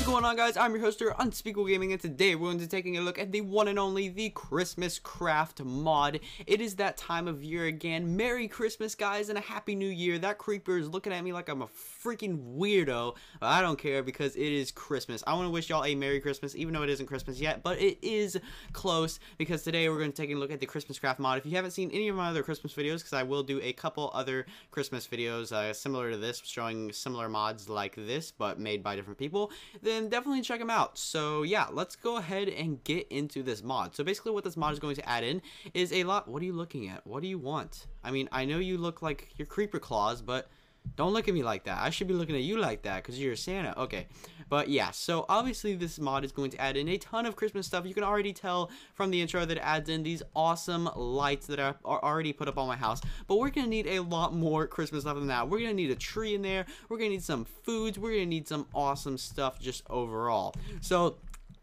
going on, guys? I'm your host here, Unspeakable Gaming, and today we're going to be taking a look at the one and only the Christmas Craft mod. It is that time of year again. Merry Christmas, guys, and a Happy New Year. That creeper is looking at me like I'm a freaking weirdo, but I don't care because it is Christmas. I want to wish y'all a Merry Christmas, even though it isn't Christmas yet, but it is close because today we're going to take a look at the Christmas Craft mod. If you haven't seen any of my other Christmas videos, because I will do a couple other Christmas videos similar to this, showing similar mods like this, but made by different people, then definitely check them out. So yeah, let's go ahead and get into this mod. So basically what this mod is going to add in is a lot. What are you looking at? What do you want? I mean, I know you look like your creeper claws, but don't look at me like that. I should be looking at you like that because you're Santa. Okay. But yeah, so obviously this mod is going to add in a ton of Christmas stuff. You can already tell from the intro that it adds in these awesome lights that are already put up on my house. But we're going to need a lot more Christmas stuff than that. We're going to need a tree in there. We're going to need some foods. We're going to need some awesome stuff just overall. So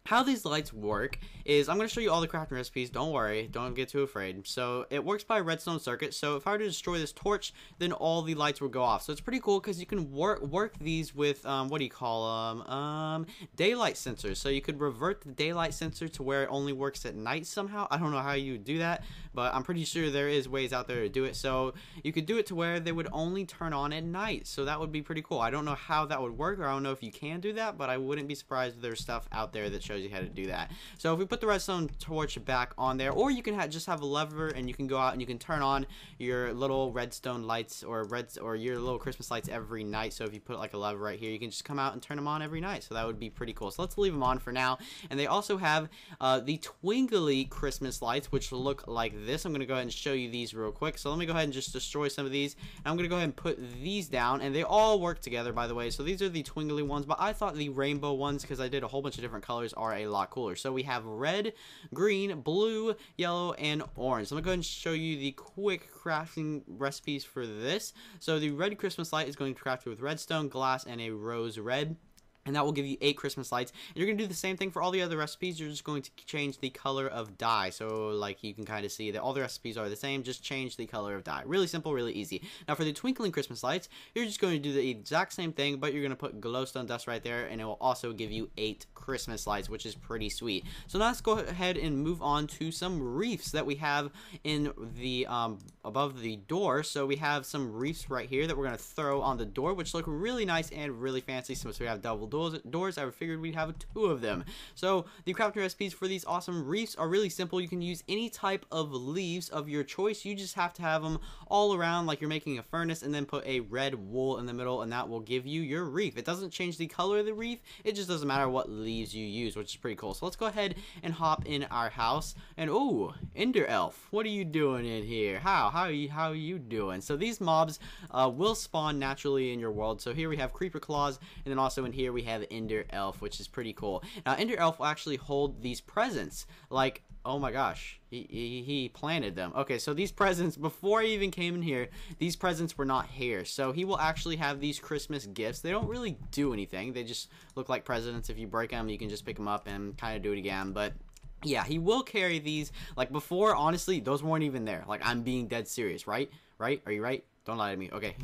how these lights work is I'm going to show you all the crafting recipes. Don't worry, don't get too afraid. So it works by redstone circuit. So if I were to destroy this torch, then all the lights will go off. So it's pretty cool because you can work these with what do you call them? Daylight sensors. So you could revert the daylight sensor to where it only works at night somehow. I don't know how you do that, but I'm pretty sure there is ways out there to do it. So you could do it to where they would only turn on at night. So that would be pretty cool. I don't know how that would work, or I don't know if you can do that, but I wouldn't be surprised if there's stuff out there that shows you how to do that. So if we put the redstone torch back on there, or you can just have a lever and you can go out and you can turn on your little redstone lights or your little Christmas lights every night. So if you put like a lever right here, you can just come out and turn them on every night. So that would be pretty cool. So let's leave them on for now. And they also have the Twinkly Christmas lights, which look like this. I'm going to go ahead and show you these real quick. So let me go ahead and just destroy some of these. And I'm going to go ahead and put these down, and they all work together, by the way. So these are the Twinkly ones, but I thought the rainbow ones, because I did a whole bunch of different colors, are a lot cooler. So we have red, green, blue, yellow, and orange. So I'm going to go ahead and show you the quick crafting recipes for this. So the red Christmas light is going to be crafted with redstone, glass, and a rose red. And that will give you 8 Christmas lights. And you're going to do the same thing for all the other recipes. You're just going to change the color of dye. So, like, you can kind of see that all the recipes are the same. Just change the color of dye. Really simple, really easy. Now, for the Twinkling Christmas lights, you're just going to do the exact same thing, but you're going to put glowstone dust right there, and it will also give you 8 Christmas lights, which is pretty sweet. So now let's go ahead and move on to some reefs that we have in the above the door. So we have some reefs right here that we're going to throw on the door, which look really nice and really fancy. So we have double doors. I figured we'd have 2 of them. So the crafting recipes for these awesome reefs are really simple. You can use any type of leaves of your choice. You just have to have them all around like you're making a furnace, and then put a red wool in the middle, and that will give you your reef. It doesn't change the color of the reef. It just doesn't matter what leaves you use, which is pretty cool. So let's go ahead and hop in our house. And oh, Ender Elf, what are you doing in here? How are you doing? So these mobs will spawn naturally in your world. So here we have creeper claws, and then also in here we have Ender Elf, which is pretty cool. Now Ender Elf will actually hold these presents. Like, oh my gosh, he planted them. Okay, so these presents, before I even came in here, these presents were not here. So he will actually have these Christmas gifts. They don't really do anything. They just look like presents. If you break them, you can just pick them up and kind of do it again. But yeah, he will carry these. Like before, honestly, those weren't even there. Like, I'm being dead serious, right? Right? Are you right? Don't lie to me. Okay.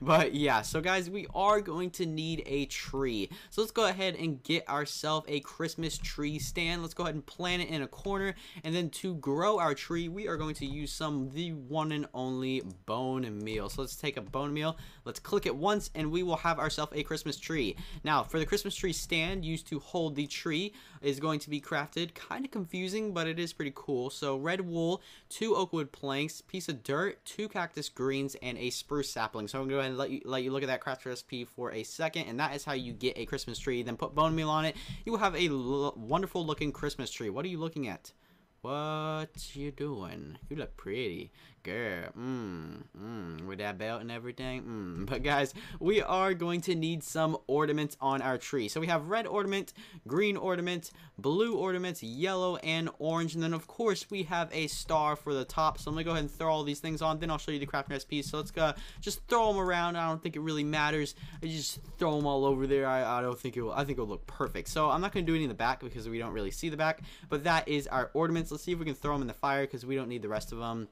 But yeah, so guys, we are going to need a tree. So let's go ahead and get ourselves a Christmas tree stand. Let's go ahead and plant it in a corner. And then to grow our tree, we are going to use the one and only bone meal. So let's take a bone meal. Let's click it once, and we will have ourselves a Christmas tree. Now, for the Christmas tree stand used to hold the tree is going to be crafted. Kind of confusing, but it is pretty cool. So red wool, 2 oak wood planks, piece of dirt, 2 cactus greens, and a spruce sapling. So I'm going to go ahead and let you look at that craft recipe for a second, and that is how you get a Christmas tree. Then put bone meal on it. You will have a wonderful looking Christmas tree. What are you looking at? What you doing? You look pretty, girl. With that belt and everything. But guys, we are going to need some ornaments on our tree. So we have red ornament, green ornament, blue ornaments, yellow, and orange. And then of course we have a star for the top. So I'm gonna go ahead and throw all these things on. Then I'll show you the crafting recipes. So let's go just throw them around. I don't think it really matters. I just throw them all over there. I don't think it will. I think it'll look perfect. So I'm not gonna do any in the back because we don't really see the back. But that is our ornaments. Let's see if we can throw them in the fire because we don't need the rest of them.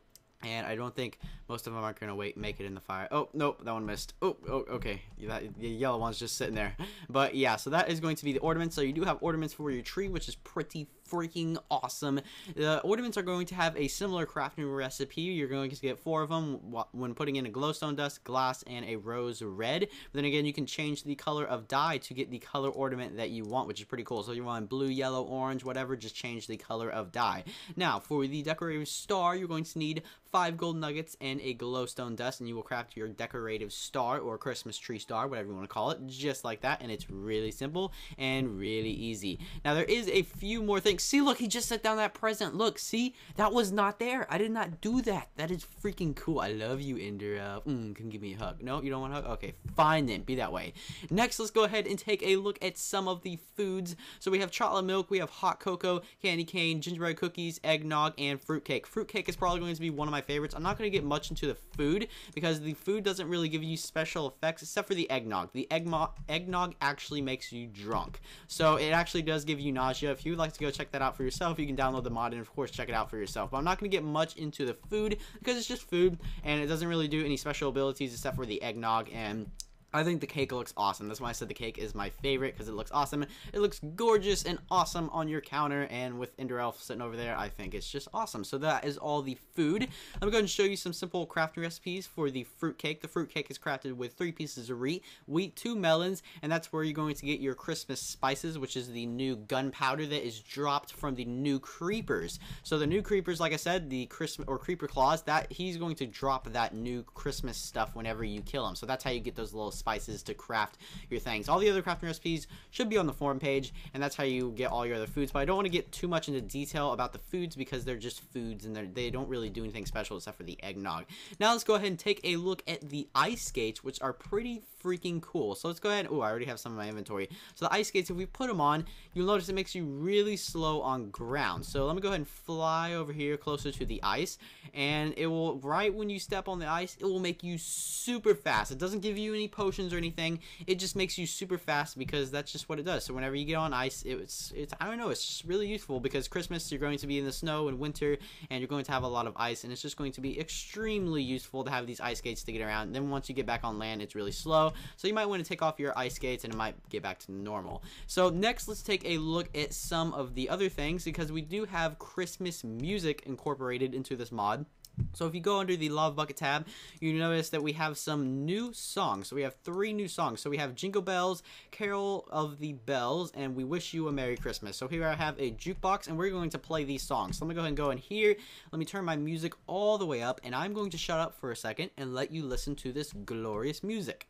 And I don't think most of them are going to make it in the fire. Oh, nope, that one missed. Oh, okay. The yellow one's just sitting there. But yeah, so that is going to be the ornaments. So you do have ornaments for your tree, which is pretty freaking awesome. The ornaments are going to have a similar crafting recipe. You're going to get 4 of them when putting in a glowstone dust, glass, and a rose red. But then again, you can change the color of dye to get the color ornament that you want, which is pretty cool. So if you want blue, yellow, orange, whatever, just change the color of dye. Now, for the decorative star, you're going to need 5 gold nuggets and a glowstone dust, and you will craft your decorative star or Christmas tree star, whatever you want to call it, just like that. And it's really simple and really easy. Now, there is a few more things. See, look, he just set down that present. Look, see, that was not there. I did not do that. That is freaking cool. I love you, Ender. Can give me a hug. No, you don't want a hug? Okay, fine then. Be that way. Next, let's go ahead and take a look at some of the foods. So we have chocolate milk, we have hot cocoa, candy cane, gingerbread cookies, eggnog, and fruitcake. Fruitcake is probably going to be one of my favorites. I'm not going to get much into the food because the food doesn't really give you special effects except for the eggnog. The eggnog actually makes you drunk. So it actually does give you nausea. If you'd like to go check that out for yourself, you can download the mod and of course check it out for yourself. But I'm not going to get much into the food because it's just food and it doesn't really do any special abilities except for the eggnog, and I think the cake looks awesome. That's why I said the cake is my favorite, because it looks awesome. It looks gorgeous and awesome on your counter, and with Ender Elf sitting over there, I think it's just awesome. So that is all the food. I'm going to show you some simple crafting recipes for the fruitcake. The fruitcake is crafted with 3 pieces of wheat, 2 melons, and that's where you're going to get your Christmas spices, which is the new gunpowder that is dropped from the new creepers. So the new creepers, like I said, the Christmas or creeper claws, that he's going to drop that new Christmas stuff whenever you kill him. So that's how you get those little spices to craft your things. All the other crafting recipes should be on the forum page, and that's how you get all your other foods. But I don't want to get too much into detail about the foods because they're just foods and they don't really do anything special except for the eggnog. Now let's go ahead and take a look at the ice skates, which are pretty freaking cool. So let's go ahead. Oh, I already have some in my inventory. So the ice skates, if we put them on, you'll notice it makes you really slow on ground. So let me go ahead and fly over here closer to the ice, and it will, right when you step on the ice, it will make you super fast. It doesn't give you any potions or anything. It just makes you super fast because that's just what it does. So whenever you get on ice, it's I don't know, it's just really useful because Christmas, you're going to be in the snow and winter, and you're going to have a lot of ice, and it's just going to be extremely useful to have these ice skates to get around. And then once you get back on land, it's really slow. So you might want to take off your ice skates and it might get back to normal. So next, let's take a look at some of the other things because we do have Christmas music incorporated into this mod. So if you go under the Lava Bucket tab, you notice that we have some new songs. So we have 3 new songs. So we have Jingle Bells, Carol of the Bells, and We Wish You a Merry Christmas. So here I have a jukebox, and we're going to play these songs. So let me go ahead and go in here. Let me turn my music all the way up, and I'm going to shut up for a second and let you listen to this glorious music.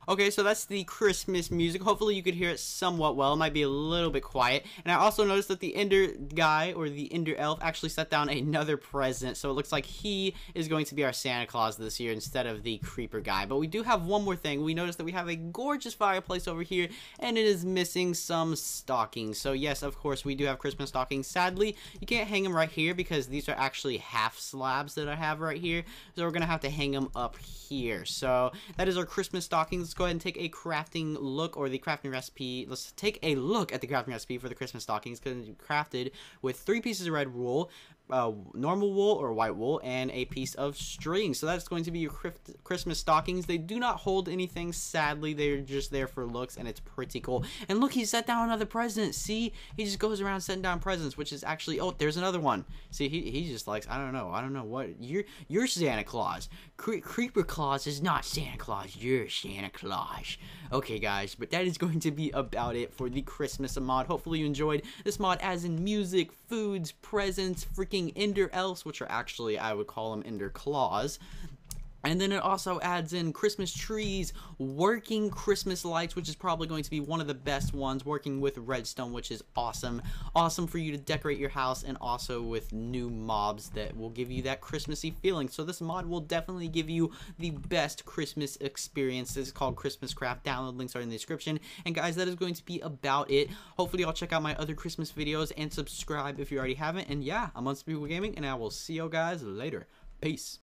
Okay, so that's the Christmas music. Hopefully you could hear it somewhat well. It might be a little bit quiet. And I also noticed that the Ender guy, or the Ender Elf, actually set down another present. So it looks like he is going to be our Santa Claus this year instead of the Creeper guy. But we do have one more thing. We noticed that we have a gorgeous fireplace over here, and it is missing some stockings. So yes, of course, we do have Christmas stockings. Sadly, you can't hang them right here because these are actually half slabs that I have right here. So we're going to have to hang them up here. So that is our Christmas stockings. Let's go ahead and take a crafting look, or the crafting recipe. Let's take a look at the crafting recipe for the Christmas stockings, because it's crafted with 3 pieces of red wool, normal wool or white wool, and a piece of string. So that's going to be your Christmas stockings. They do not hold anything, sadly. They're just there for looks, and it's pretty cool. And look, he set down another present. See, he just goes around setting down presents, which is actually, oh, there's another one. See, he just likes, I don't know what, you're Santa Claus. Creeper Claus is not Santa Claus. You're Santa Claus. Okay, guys, but that is going to be about it for the Christmas mod. Hopefully you enjoyed this mod, as in music, foods, presents, freaking Ender Elves, which are actually, I would call them Ender Claws. And then it also adds in Christmas trees, working Christmas lights, which is probably going to be one of the best ones, working with redstone, which is awesome. Awesome for you to decorate your house, and also with new mobs that will give you that Christmassy feeling. So this mod will definitely give you the best Christmas experience. This is called Christmas Craft. Download links are in the description. And guys, that is going to be about it. Hopefully y'all check out my other Christmas videos and subscribe if you already haven't. And yeah, I'm Unspeakable Gaming, and I will see you guys later. Peace.